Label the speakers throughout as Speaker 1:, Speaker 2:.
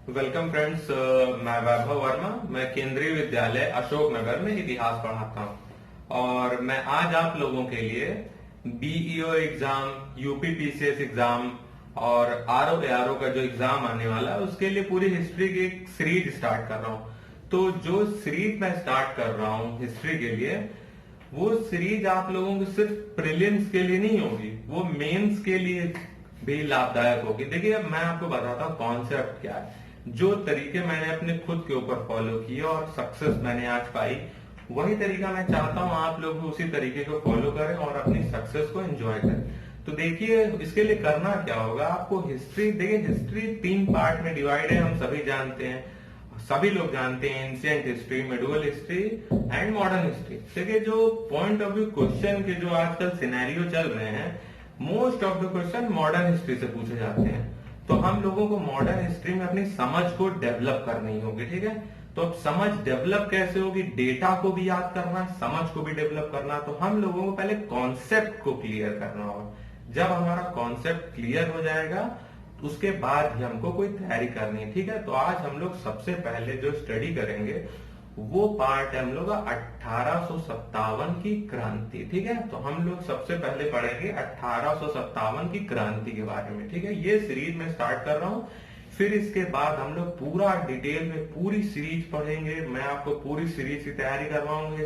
Speaker 1: Welcome friends, मैं वैभव वर्मा। मैं केंद्रीय विद्यालय अशोक नगर में इतिहास पढ़ाता हूं और मैं आज आप लोगों के लिए BEO exam, UP PCS exam और आरओ एआरओ का जो एग्जाम आने वाला है उसके लिए पूरी हिस्ट्री की एक सीरीज स्टार्ट कर रहा हूं। तो जो सीरीज मैं स्टार्ट कर रहा हूं हिस्ट्री के लिए, वो सीरीज आप लोगों को सिर्फ प्रीलिम्स के लिए नहीं होगी, वो मेंस के लिए भी लाभदायक होगी। देखिए, अब मैं आपको बताता हूँ कॉन्सेप्ट क्या है। जो तरीके मैंने अपने खुद के ऊपर फॉलो किए और सक्सेस मैंने आज पाई, वही तरीका मैं चाहता हूँ आप लोग भी उसी तरीके को फॉलो करें और अपनी सक्सेस को एंजॉय करें। तो देखिए, इसके लिए करना क्या होगा आपको। हिस्ट्री देखिए, हिस्ट्री 3 पार्ट में डिवाइड है, हम सभी जानते हैं, सभी लोग जानते हैं। Ancient history, medieval history and modern history. देखिए, जो पॉइंट ऑफ व्यू क्वेश्चन के जो आजकल सिनेरियो चल रहे हैं, most of the question modern history से पूछे जाते हैं। तो हम लोगों को मॉडर्न हिस्ट्री में अपनी समझ को डेवलप करनी होगी, ठीक है। तो अब समझ डेवलप कैसे होगी? डेटा को भी याद करना है, समझ को भी डेवलप करना है। तो हम लोगों को पहले कॉन्सेप्ट को क्लियर करना होगा। जब हमारा कॉन्सेप्ट क्लियर हो जाएगा, उसके बाद ही हमको कोई तैयारी करनी है, ठीक है। तो आज हम लोग सबसे पहले जो स्टडी करेंगे वो पार्ट है हम लोग 1857 की क्रांति, ठीक है। तो हम लोग सबसे पहले पढ़ेंगे 1857 की क्रांति के बारे में, ठीक है। ये सीरीज में स्टार्ट कर रहा हूं। फिर इसके बाद हम लोग पूरा डिटेल में पूरी सीरीज पढ़ेंगे। मैं आपको पूरी सीरीज की तैयारी करवाऊंगा।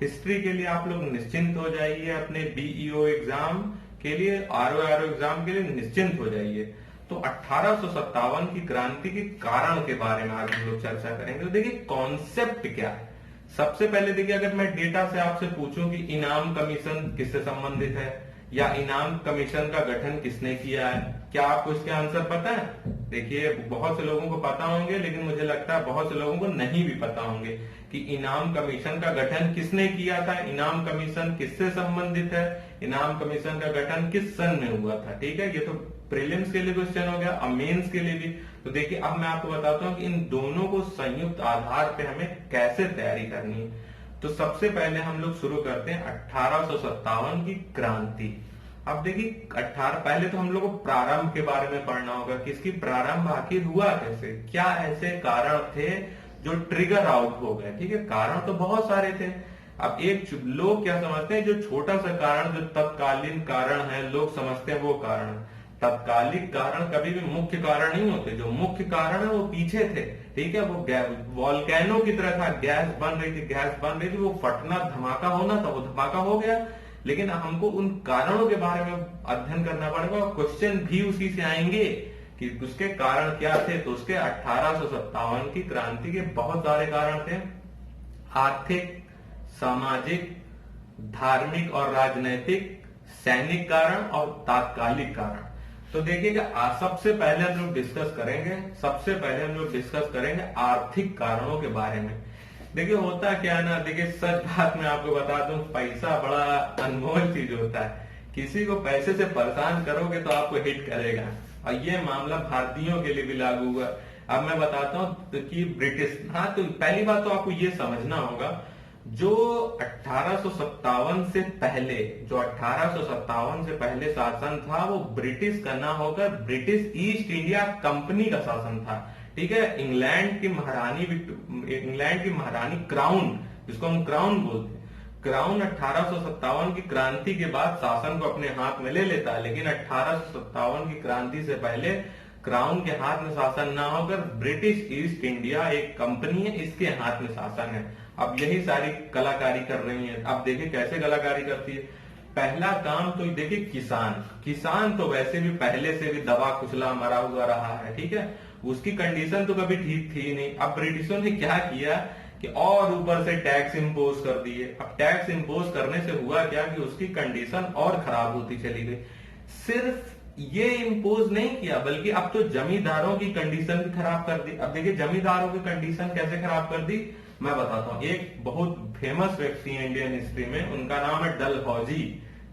Speaker 1: हिस्ट्री के लिए आप लोग निश्चिंत हो जाइए। अपने बीईओ एग्जाम के लिए, आरओ एग्जाम के लिए निश्चिंत हो जाइए। तो 1857 की क्रांति के कारण के बारे में आज हम लोग चर्चा करेंगे। तो देखिए, कॉन्सेप्ट क्या है। सबसे पहले देखिए, अगर मैं डेटा से आपसे पूछूं कि इनाम कमीशन किससे संबंधित है या इनाम कमीशन का गठन किसने किया है, क्या आपको इसके आंसर पता है? देखिए, बहुत से लोगों को पता होंगे, लेकिन मुझे लगता है बहुत से लोगों को नहीं भी पता होंगे कि इनाम कमीशन का गठन किसने किया था, इनाम कमीशन किससे संबंधित है, इनाम कमीशन का गठन किस सन में हुआ था, ठीक है। ये तो प्रीलिम्स के लिए क्वेश्चन हो गया, अब मेंस के लिए भी। तो देखिए, अब मैं आपको बताता हूं कि इन दोनों को संयुक्त आधार पे हमें कैसे तैयारी करनी है। तो सबसे पहले हम लोग शुरू करते हैं 1857 की क्रांति। अब देखिए, 18 पहले तो हम लोग को प्रारंभ के बारे में पढ़ना होगा कि इसकी प्रारंभ आखिर हुआ कैसे, क्या ऐसे कारण थे जो ट्रिगर आउट हो गए, ठीक है। कारण तो बहुत सारे थे। अब एक लोग क्या समझते हैं, जो छोटा सा कारण, जो तत्कालीन कारण है, लोग समझते हैं वो कारण। तत्कालिक कारण कभी भी मुख्य कारण नहीं होते। जो मुख्य कारण है वो पीछे थे, ठीक है। वो वॉल्केनो की तरह था, गैस बन रही थी, वो फटना, धमाका होना था, वो धमाका हो गया। लेकिन हमको उन कारणों के बारे में अध्ययन करना पड़ेगा और क्वेश्चन भी उसी से आएंगे कि उसके कारण क्या थे। तो उसके 1857 की क्रांति के बहुत सारे कारण थे। आर्थिक, सामाजिक, धार्मिक और राजनैतिक, सैनिक कारण और तात्कालिक कारण। तो देखिएगा, सबसे पहले हम लोग डिस्कस करेंगे आर्थिक कारणों के बारे में। देखिए, होता क्या है ना, देखिए सच बात मैं आपको बता दूं, पैसा बड़ा अनमोल चीज होता है। किसी को पैसे से परेशान करोगे तो आपको हिट करेगा, और ये मामला भारतीयों के लिए भी लागू हुआ। अब मैं बताता हूँ तो कि ब्रिटिश, हाँ, तो पहली बात तो आपको ये समझना होगा, जो 1857 से पहले शासन था, वो ब्रिटिश का ना होकर ब्रिटिश ईस्ट इंडिया कंपनी का शासन था, ठीक है। इंग्लैंड की महारानी क्राउन, जिसको हम क्राउन बोलते हैं, क्राउन 1857 की क्रांति के बाद शासन को अपने हाथ में ले लेता है। लेकिन 1857 की क्रांति से पहले क्राउन के हाथ में शासन ना होकर ब्रिटिश ईस्ट इंडिया एक कंपनी है, इसके हाथ में शासन है। अब यही सारी कलाकारी कर रही है। अब देखिए कैसे कलाकारी करती है। पहला काम तो देखिए, किसान तो वैसे भी पहले से भी दबा कुचला मरा हुआ रहा है, ठीक है। उसकी कंडीशन तो कभी ठीक थी नहीं। अब ब्रिटिशों ने क्या किया कि और ऊपर से टैक्स इंपोज कर दिए। अब टैक्स इंपोज करने से हुआ क्या कि उसकी कंडीशन और खराब होती चली गई। सिर्फ ये इंपोज नहीं किया, बल्कि अब तो जमींदारों की कंडीशन भी खराब कर दी। अब देखिए, जमींदारों की कंडीशन कैसे खराब कर दी, मैं बताता हूँ। एक बहुत फेमस व्यक्ति है इंडियन हिस्ट्री में, उनका नाम है डलहौजी,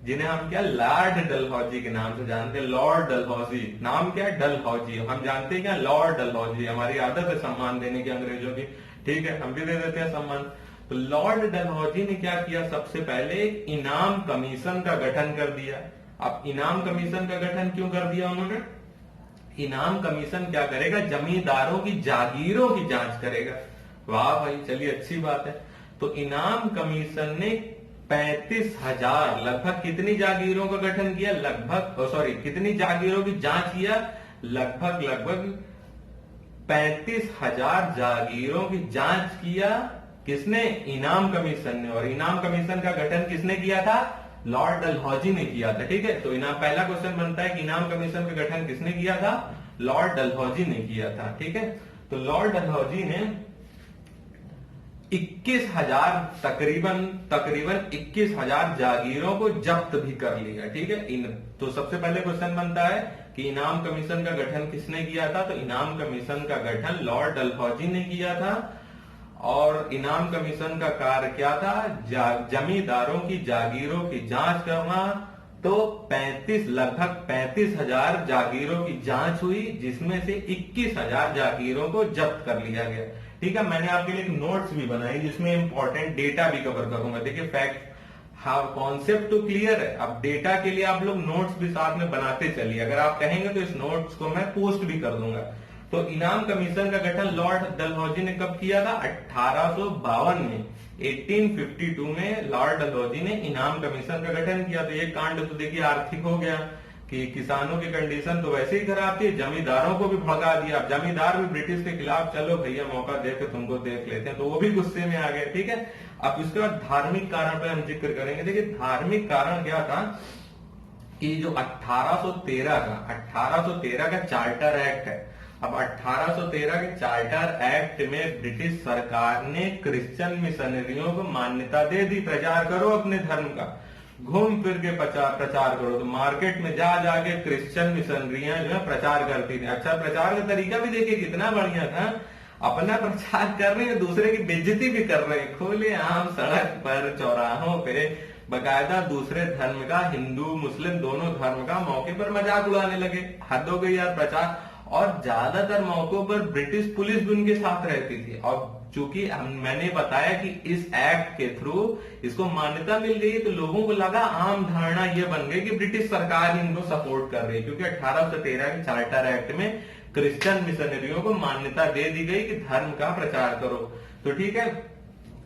Speaker 1: जिन्हें हम क्या लॉर्ड डलहौजी के नाम से जानते हैं। लॉर्ड डलहौजी, नाम क्या है? डलहौजी। हम जानते हैं क्या? लॉर्ड डलहौजी। हमारी आदत है सम्मान देने की अंग्रेजों की, ठीक है, हम भी दे देते हैं सम्मान। तो लॉर्ड डलहौजी ने क्या किया, सबसे पहले इनाम कमीशन का गठन कर दिया। अब इनाम कमीशन का गठन क्यों कर दिया उन्होंने? इनाम कमीशन क्या करेगा, जमींदारों की जागीरों की जांच करेगा। वाह भाई, चलिए अच्छी बात है। तो इनाम कमीशन ने 35,000 लगभग कितनी जागीरों का गठन किया, लगभग सॉरी कितनी जागीरों की जांच किया, लगभग 35,000 जागीरों की जांच किया। किसने, इनाम कमीशन ने। और इनाम कमीशन का गठन किसने किया था, लॉर्ड डलहौजी ने किया था। ठीक है, तो इनाम पहला क्वेश्चन बनता है कि इनाम कमीशन का गठन किसने किया था, लॉर्ड डलहौजी ने किया था। ठीक है, तो लॉर्ड डलहौजी ने 21,000 तकरीबन 21,000 जागीरों को जब्त भी कर लिया। ठीक है, तो सबसे पहले क्वेश्चन बनता है कि इनाम कमीशन का गठन किसने किया था, तो इनाम कमीशन का गठन लॉर्ड डलहौजी ने किया था। और इनाम कमीशन का कार्य क्या था, जमींदारों की जागीरों की जांच करना। तो लगभग 35,000 जागीरों की जांच हुई, जिसमें से 21,000 जागीरों को जब्त कर लिया गया। ठीक है, मैंने आपके लिए एक नोट्स भी बनाई जिसमें इंपॉर्टेंट डेटा भी कवर करूंगा। देखिए फैक्ट, हाँ कॉन्सेप्ट तो क्लियर है, अब डेटा के लिए आप लोग नोट्स भी साथ में बनाते चलिए। अगर आप कहेंगे तो इस नोट्स को मैं पोस्ट भी कर दूंगा। तो इनाम कमीशन का गठन लॉर्ड डलहौजी ने कब किया था, 1852 में। 1852 में लॉर्ड डलहौजी ने इनाम कमीशन का गठन किया। तो ये कांड तो देखिए आर्थिक हो गया कि किसानों की कंडीशन तो वैसे ही खराब थी, जमींदारों को भी भड़का दिया। अब जमींदार भी ब्रिटिश के खिलाफ, चलो भैया मौका दे के तुमको देख लेते हैं, तो वो भी गुस्से में आ गए। ठीक है, अब इसके बाद धार्मिक कारण पे हम जिक्र करेंगे। देखिए धार्मिक कारण क्या था कि जो 1813 का चार्टर एक्ट है, अब 1813 के चार्टर एक्ट में ब्रिटिश सरकार ने क्रिश्चियन मिशनरियों को मान्यता दे दी, प्रचार करो अपने धर्म का, घूम फिर के प्रचार करो। तो मार्केट में जा जाके क्रिश्चियन मिशनरियां जो है प्रचार करती थी। अच्छा, प्रचार का तरीका भी देखिए कितना बढ़िया था, अपना प्रचार कर रहे हैं, दूसरे की बेइज्जती भी कर रहे हैं, खुले आम सड़क पर, चौराहों पे बकायदा दूसरे धर्म का, हिंदू मुस्लिम दोनों धर्म का मौके पर मजाक उड़ाने लगे। हद हो गई यार प्रचार। और ज्यादातर मौकों पर ब्रिटिश पुलिस भी उनके साथ रहती थी। और चूंकि मैंने बताया कि इस एक्ट के थ्रू इसको मान्यता मिल गई, तो लोगों को लगा, आम धारणा यह बन गई कि ब्रिटिश सरकार ही इनको सपोर्ट कर रही है, क्योंकि 1813 के चार्टर एक्ट में क्रिश्चियन मिशनरियों को मान्यता दे दी गई कि धर्म का प्रचार करो। तो ठीक है,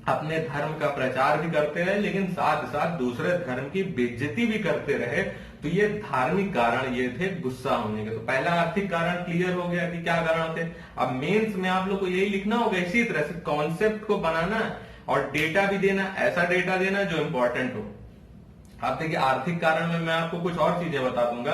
Speaker 1: अपने धर्म का प्रचार भी करते रहे, लेकिन साथ साथ दूसरे धर्म की बेइज्जती भी करते रहे। तो ये धार्मिक कारण ये थे गुस्सा होने के। तो पहला आर्थिक कारण क्लियर हो गया कि क्या कारण थे। अब मेंस में आप लोग को यही लिखना होगा, इसी तरह से कॉन्सेप्ट को बनाना और डेटा भी देना, ऐसा डेटा देना जो इंपॉर्टेंट हो। आप देखिए आर्थिक कारण में मैं आपको कुछ और चीजें बता दूंगा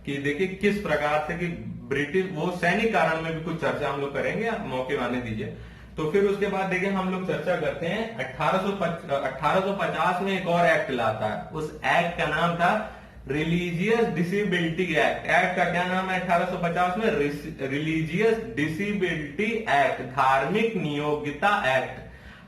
Speaker 1: कि देखिए किस प्रकार से कि ब्रिटिश, वो सैनिक कारण में भी कुछ चर्चा हम लोग करेंगे, आप मौके आने दीजिए। तो फिर उसके बाद देखिए हम लोग चर्चा करते हैं 1850 में एक और एक्ट लाता है। उस एक्ट का नाम था रिलीजियस डिसेबिलिटी एक्ट। एक्ट का क्या नाम है 1850 में, रिलीजियस डिसेबिलिटी एक्ट, धार्मिक नियोग्यता एक्ट।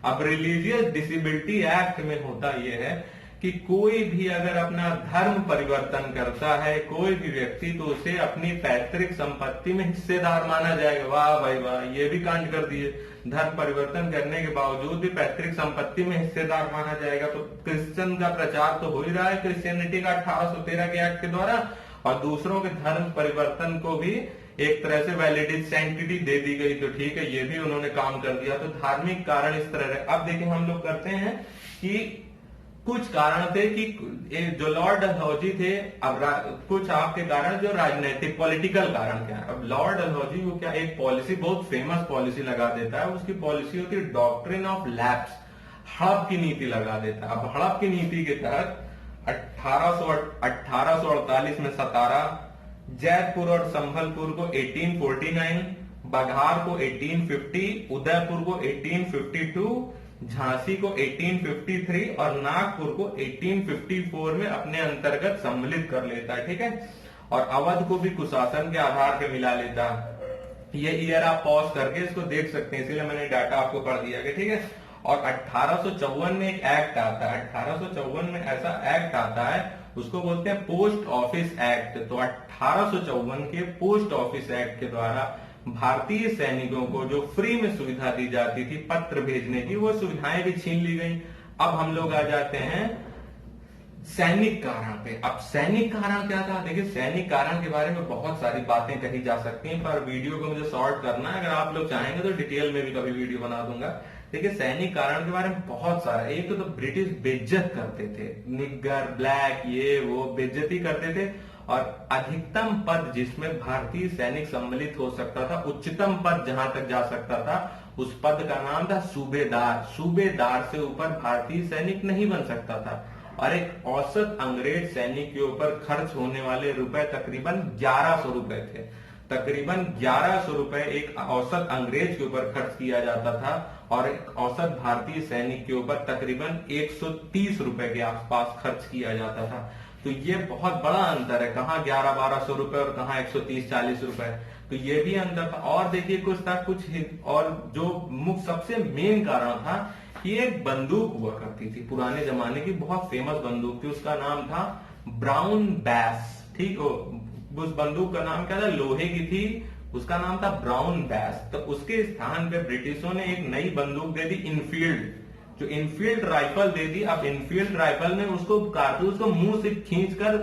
Speaker 1: अब रिलीजियस डिसेबिलिटी एक्ट में होता यह है कि कोई भी अगर अपना धर्म परिवर्तन करता है, कोई भी व्यक्ति, तो उसे अपनी पैतृक संपत्ति में हिस्सेदार माना जाएगा। वाह भाई वाह, ये भी कांड कर दिए, धर्म परिवर्तन करने के बावजूद भी पैतृक संपत्ति में हिस्सेदार माना जाएगा। तो क्रिश्चियन का प्रचार तो हो ही रहा है, क्रिश्चियनिटी का 1813 के एक्ट के द्वारा, और दूसरों के धर्म परिवर्तन को भी एक तरह से वैलिडिटी सैंक्टिटी दे दी गई। तो ठीक है, ये भी उन्होंने काम कर दिया। तो धार्मिक कारण इस तरह रहे। अब देखिए हम लोग करते हैं कि कुछ कारण थे कि जो लॉर्ड डलहौजी थे, अब कुछ आपके कारण जो राजनीतिक पॉलिटिकल कारण क्या है। अब लॉर्ड डलहौजी को क्या एक पॉलिसी, बहुत फेमस पॉलिसी लगा देता है। उसकी पॉलिसी होती है डॉक्ट्रिन ऑफ लैप्स, हड़प की नीति लगा देता है। अब हड़प की नीति के तहत 1848 में सतारा, जैतपुर और संभलपुर को 1849, बघार को 1850, उदयपुर को 1852, झांसी को 1853 और नागपुर को 1854 में अपने अंतर्गत सम्मिलित कर लेता है। ठीक है, और अवध को भी कुशासन के आधार पर मिला लेता है। ये ईयर आप पॉज करके इसको देख सकते हैं, इसीलिए मैंने डाटा आपको पढ़ दिया है। ठीक है, और 1854 में एक एक्ट आता है। 1854 में ऐसा एक्ट आता है, उसको बोलते हैं पोस्ट ऑफिस एक्ट। तो 1854 के पोस्ट ऑफिस एक्ट के द्वारा भारतीय सैनिकों को जो फ्री में सुविधा दी जाती थी पत्र भेजने की, वो सुविधाएं भी छीन ली गई। अब हम लोग आ जाते हैं सैनिक कारण पे। अब सैनिक कारण क्या था? देखिए, सैनिक कारण के बारे में बहुत सारी बातें कही जा सकती हैं, पर वीडियो को मुझे शॉर्ट करना है। अगर आप लोग चाहेंगे तो डिटेल में भी कभी वीडियो बना दूंगा। देखिए, सैनिक कारण के बारे में बहुत सारा। एक तो ब्रिटिश बेइज्जत करते थे, निग्गर, ब्लैक, ये वो बेइज्जती करते थे। और अधिकतम पद जिसमें भारतीय सैनिक सम्मिलित हो सकता था, उच्चतम पद जहां तक जा सकता था, उस पद का नाम था सूबेदार। सूबेदार से ऊपर भारतीय सैनिक नहीं बन सकता था। और एक औसत अंग्रेज सैनिक के ऊपर खर्च होने वाले रुपए तकरीबन 1100 रुपए थे। तकरीबन 1100 रुपए एक औसत अंग्रेज के ऊपर खर्च किया जाता था, और एक औसत भारतीय सैनिक के ऊपर तकरीबन 130 रुपए के आसपास खर्च किया जाता था। तो ये बहुत बड़ा अंतर है, कहाँ 1100-1200 रुपए और कहाँ 130-140 रुपए। तो ये भी अंतर था। और देखिए, कुछ था कुछ और जो मुख्य सबसे मेन कारण था कि एक बंदूक हुआ करती थी पुराने जमाने की, बहुत फेमस बंदूक थी, उसका नाम था ब्राउन बैस। ठीक हो, उस बंदूक का नाम क्या था? लोहे की थी, उसका नाम था ब्राउन बैस। तो उसके स्थान पे ब्रिटिशों ने एक नई बंदूक दे दी, इनफील्ड, जो इनफील्ड राइफल दे दी। अब इनफील्ड राइफल में उसको कारतूस को मुंह से खींचकर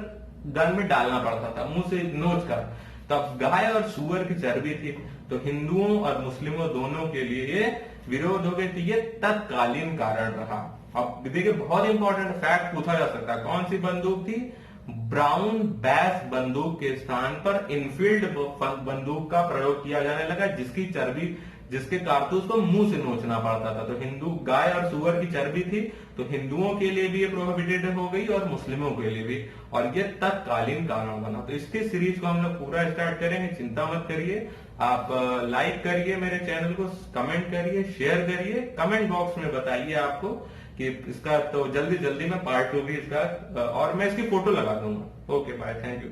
Speaker 1: गन में डालना पड़ता था, मुंह से नोच कर। तब गाय और सुअर की चर्बी थी, तो हिंदुओं और मुस्लिमों दोनों के लिए ये विरोध हो गए। तो ये तत्कालीन कारण रहा। अब देखिए, बहुत इंपॉर्टेंट फैक्ट पूछा जा सकता है, कौन सी बंदूक थी? ब्राउन बैस बंदूक के स्थान पर इनफील्ड बंदूक का प्रयोग किया जाने लगा, जिसकी चर्बी, जिसके कारतूस को मुंह से नोचना पड़ता था। तो हिंदू, गाय और सुअर की चर्बी थी, तो हिंदुओं के लिए भी ये प्रोहिबिटेड हो गई और मुस्लिमों के लिए भी, और ये तत्कालीन कारण बना। तो इसके सीरीज को हम लोग पूरा स्टार्ट करेंगे, चिंता मत करिए। आप लाइक करिए मेरे चैनल को, कमेंट करिए, शेयर करिए, कमेंट बॉक्स में बताइए आपको कि इसका, तो जल्दी जल्दी मैं पार्ट 2 भी इसका, और मैं इसकी फोटो लगा दूंगा। Okay, bye, thank you.